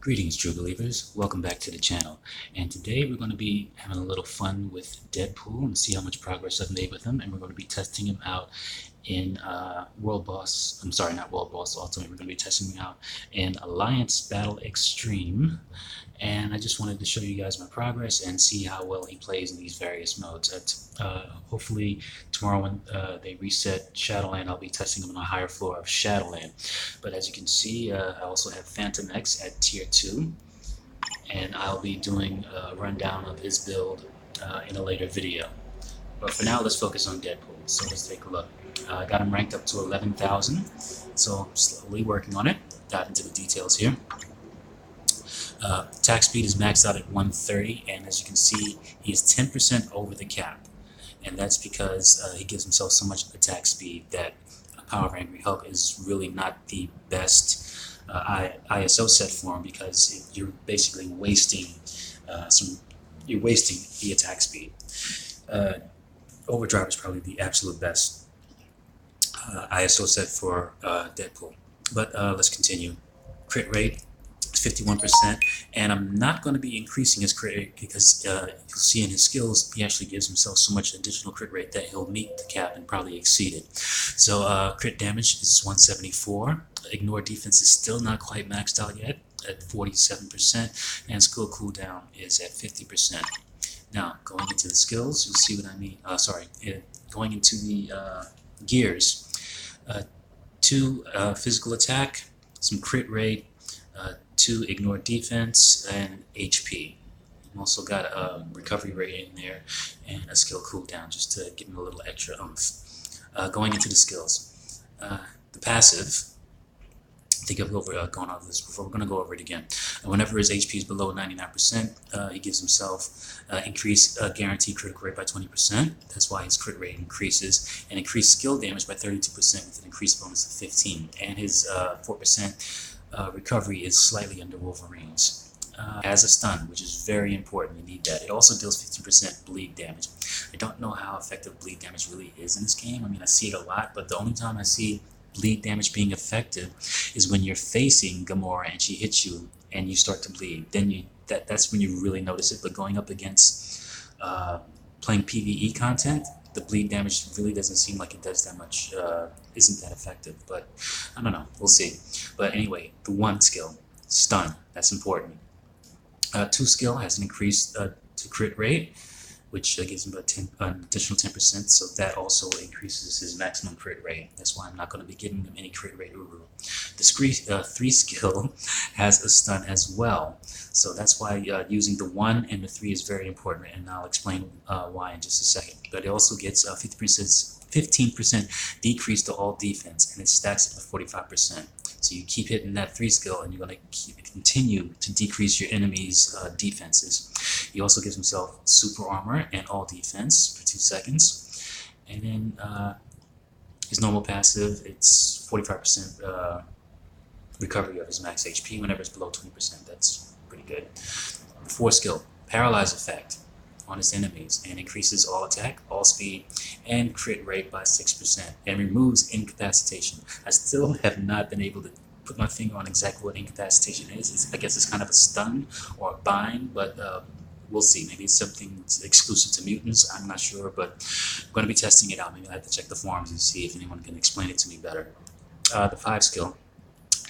Greetings, true believers. Welcome back to the channel. And today we're going to be having a little fun with Deadpool and see how much progress I've made with him. And we're going to be testing him out in World Boss. I'm sorry, not World Boss Ultimate. We're going to be testing him out in Alliance Battle Extreme. And I just wanted to show you guys my progress and see how well he plays in these various modes. Hopefully tomorrow when they reset Shadowland, I'll be testing him on a higher floor of Shadowland. But as you can see, I also have Phantom X at tier 2, and I'll be doing a rundown of his build in a later video. But for now, let's focus on Deadpool. So let's take a look. I got him ranked up to 11,000, so I'm slowly working on it. Dive into the details here. Attack speed is maxed out at 130, and as you can see, he is 10% over the cap. And that's because he gives himself so much attack speed that Power of Angry Hulk is really not the best ISO set for him, because you're basically wasting the attack speed. Overdrive is probably the absolute best ISO set for Deadpool. But let's continue. Crit rate is 51%, and I'm not going to be increasing his crit rate because you'll see in his skills he actually gives himself so much additional crit rate that he'll meet the cap and probably exceed it. So crit damage is 174. Ignore defense is still not quite maxed out yet at 47%, and skill cooldown is at 50%. Now, going into the skills, you'll see what I mean. Going into the gears. 2 physical attack, some crit rate, 2 ignore defense, and HP. I've also got a recovery rate in there and a skill cooldown just to give him a little extra oomph. Going into the skills. The passive, I think I've gone over this before. We're going to go over it again. Whenever his HP is below 99%, he gives himself increased guaranteed critical rate by 20%. That's why his crit rate increases, and increased skill damage by 32% with an increased bonus of 15. And his 4% recovery is slightly under Wolverine's. Has a stun, which is very important. You need that. It also deals 15% bleed damage. I don't know how effective bleed damage really is in this game. I mean, I see it a lot, but the only time I see bleed damage being effective is when you're facing Gamora and she hits you and you start to bleed. Then that's when you really notice it. But going up against playing PvE content, the bleed damage really doesn't seem like it does that much, isn't that effective. But I don't know, we'll see. But anyway, the 1 skill, stun, that's important. 2 skill has an increase to crit rate, which gives him an additional 10%, so that also increases his maximum crit rate. That's why I'm not going to be giving him any crit rate uru. The 3 skill has a stun as well, so that's why using the 1 and the 3 is very important, and I'll explain why in just a second. But it also gets 15% decrease to all defense, and it stacks up to 45%. So you keep hitting that 3 skill, and you're going to continue to decrease your enemy's defenses. He also gives himself super armor and all defense for 2 seconds. And then his normal passive, it's 45% recovery of his max HP whenever it's below 20%. That's pretty good. 4 skill, paralyze effect on his enemies, and increases all attack, all speed, and crit rate by 6%, and removes incapacitation. I still have not been able to put my finger on exactly what incapacitation is. I guess it's kind of a stun or a bind, but we'll see. Maybe it's something exclusive to mutants. I'm not sure, but I'm going to be testing it out. Maybe I'll have to check the forums and see if anyone can explain it to me better. The 5 skill.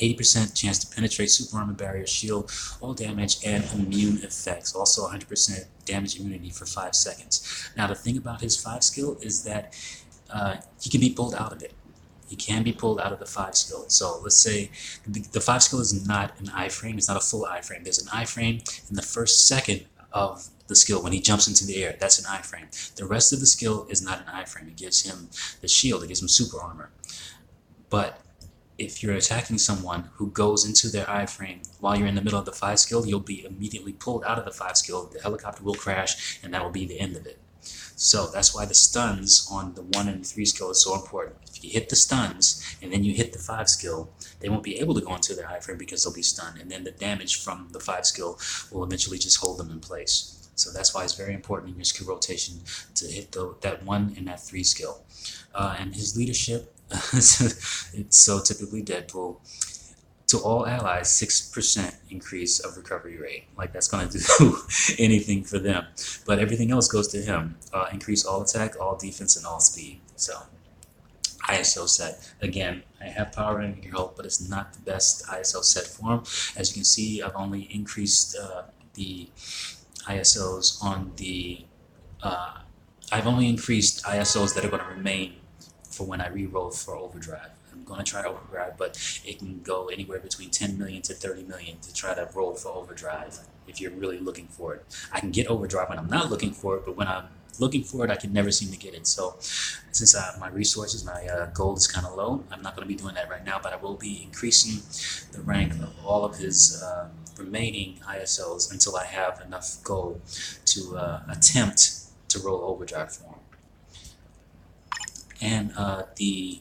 80% chance to penetrate super armor barrier, shield all damage, and immune effects. Also 100% damage immunity for 5 seconds. Now the thing about his 5 skill is that he can be pulled out of it. He can be pulled out of the 5 skill. So let's say the 5 skill is not an iframe. It's not a full iframe. There's an iframe in the first second of the skill when he jumps into the air. That's an iframe. The rest of the skill is not an iframe. It gives him the shield. It gives him super armor. But if you're attacking someone who goes into their iframe while you're in the middle of the 5 skill, you'll be immediately pulled out of the 5 skill. The helicopter will crash, and that will be the end of it. So that's why the stuns on the 1 and 3 skill is so important. If you hit the stuns and then you hit the 5 skill, they won't be able to go into their iframe because they'll be stunned, and then the damage from the 5 skill will eventually just hold them in place. So that's why it's very important in your skill rotation to hit that 1 and that 3 skill. And his leadership, it's so typically Deadpool. to all allies, 6% increase of recovery rate. Like, that's going to do anything for them. But everything else goes to him. Increase all attack, all defense, and all speed. So, ISO set. Again, I have power and help, but it's not the best ISO set form. As you can see, I've only increased the ISOs on the... I've only increased ISOs that are going to remain for when I re-roll for overdrive. I'm going to try overdrive, but it can go anywhere between 10 million to 30 million to try to roll for overdrive if you're really looking for it. I can get overdrive when I'm not looking for it, but when I'm looking for it, I can never seem to get it. So since my resources, my gold is kind of low, I'm not going to be doing that right now, but I will be increasing the rank of all of his remaining ISOs until I have enough gold to attempt to roll overdrive for him. And the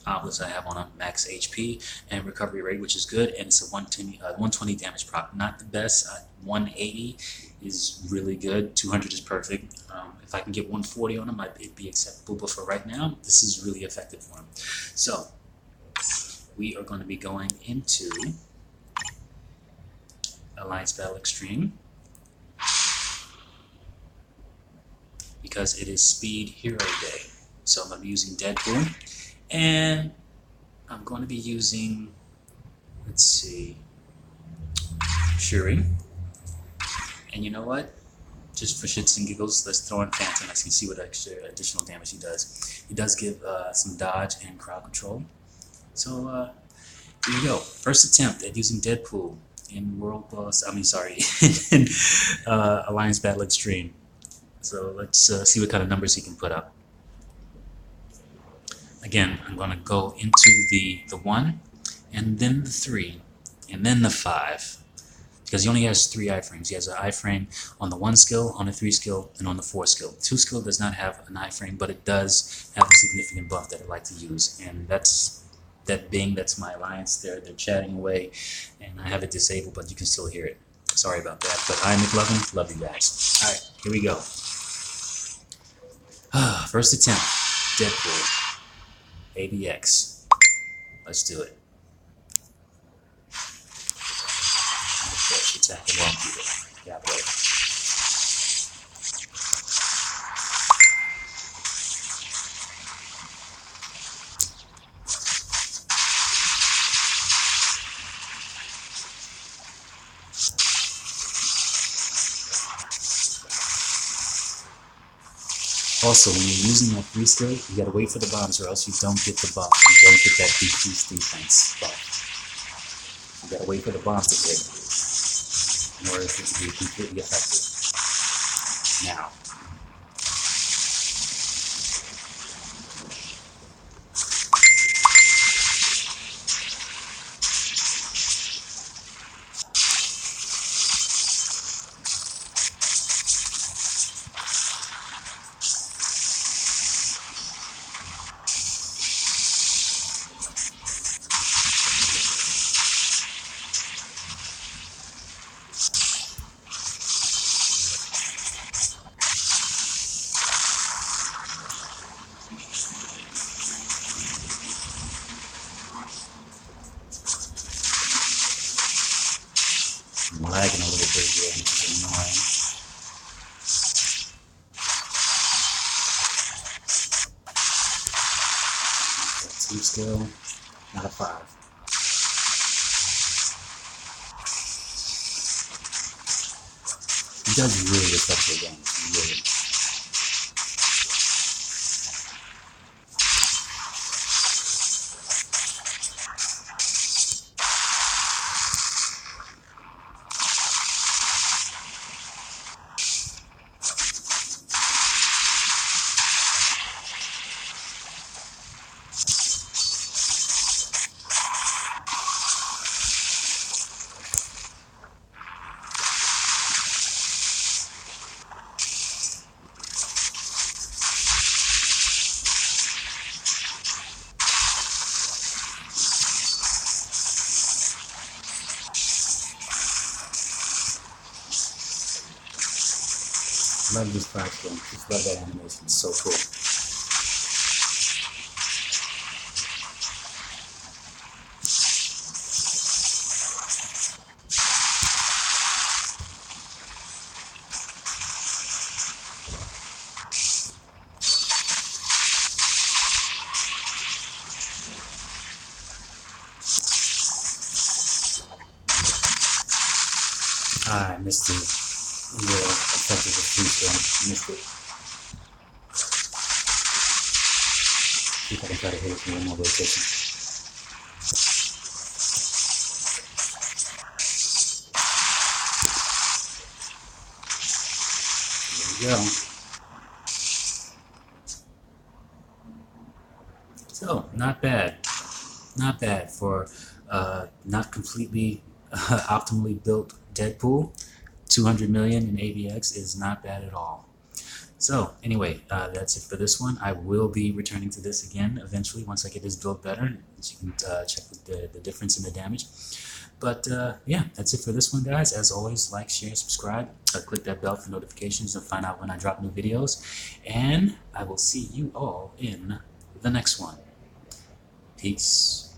obelisks I have on a max HP and recovery rate, which is good, and it's a 120 damage proc. Not the best. 180 is really good. 200 is perfect. If I can get 140 on him, it'd be acceptable. But for right now, this is really effective for him. So we are going to be going into Alliance Battle Extreme because it is Speed Hero Day. So I'm going to be using Deadpool, and I'm going to be using, let's see, Shuri. And you know what? Just for shits and giggles, let's throw in Phantom. Let's see what extra additional damage he does. He does give some dodge and crowd control. So here you go. First attempt at using Deadpool in in Alliance Battle Extreme. So let's see what kind of numbers he can put up. Again, I'm going to go into the 1, and then the 3, and then the 5. Because he only has 3 iframes. He has an iframe on the 1 skill, on the 3 skill, and on the 4 skill. 2 skill does not have an iframe, but it does have a significant buff that I like to use. And that's that Bing, that's my alliance. They're chatting away, and I have it disabled, but you can still hear it. Sorry about that. But I'm MacLeod. Love you guys. Alright, here we go. First attempt. Deadpool. ABX. Let's do it. Attack the wrong people. Yeah, boy. Also, when you're using that 3 skill, you gotta wait for the bombs, or else you don't get the buff. You don't get that decreased defense buff. You gotta wait for the bombs to hit in order for it to be completely effective. Now, I'm lagging a little bit here, which is annoying. That's a 2 skill, not a 5. He does really effective damage, really. Love this platform. Just love that animation. It's so cool. I missed the effective of freestone. Missed it. See if I can try to hit it from one more rotation. There we go. So, not bad. Not bad for not completely optimally built Deadpool. 200 million in ABX is not bad at all. So anyway, that's it for this one. I will be returning to this again eventually once I get this build better, so you can check the difference in the damage. But yeah, that's it for this one, guys. As always, like, share, subscribe, click that bell for notifications to find out when I drop new videos. And I will see you all in the next one. Peace.